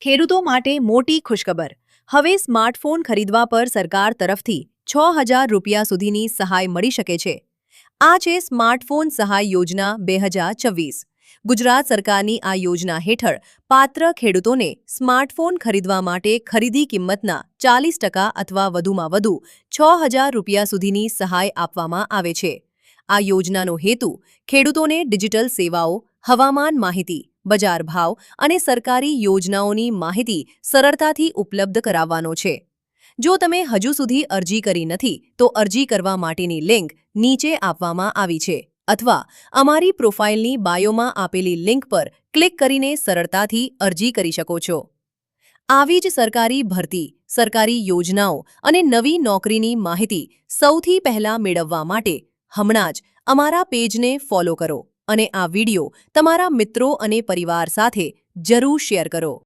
ખેડૂતો માટે મોટી ખુશખબર. હવે સ્માર્ટફોન ખરીદવા પર સરકાર તરફથી 6,000 રૂપિયા સુધીની સહાય મળી શકે છે. આ છે સ્માર્ટફોન સહાય યોજના 2024. ગુજરાત સરકારની આ યોજના હેઠળ પાત્ર ખેડૂતોને સ્માર્ટફોન ખરીદવા માટે ખરીદી કિંમતના 40% અથવા વધુમાં વધુ 6,000 રૂપિયા સુધીની સહાય આપવામાં આવે છે. આ યોજનાનો હેતુ ખેડૂતોને ડિજિટલ સેવાઓ, હવામાન માહિતી, બજાર ભાવ અને સરકારી યોજનાઓની માહિતી સરળતાથી ઉપલબ્ધ કરાવવાનો છે. જો તમે હજુ સુધી અરજી કરી નથી તો અરજી કરવા માટેની લિંક નીચે આપવામાં આવી છે અથવા અમારી પ્રોફાઇલની બાયોમાં આપેલી લિંક પર ક્લિક કરીને સરળતાથી અરજી કરી શકો છો. આવી જ સરકારી ભરતી, સરકારી યોજનાઓ અને નવી નોકરીની માહિતી સૌથી પહેલા મેળવવા માટે હમણાં જ અમારા પેજને ફોલો કરો અને આ વિડિયો તમારા મિત્રો અને પરિવાર સાથે જરૂર શેર કરો.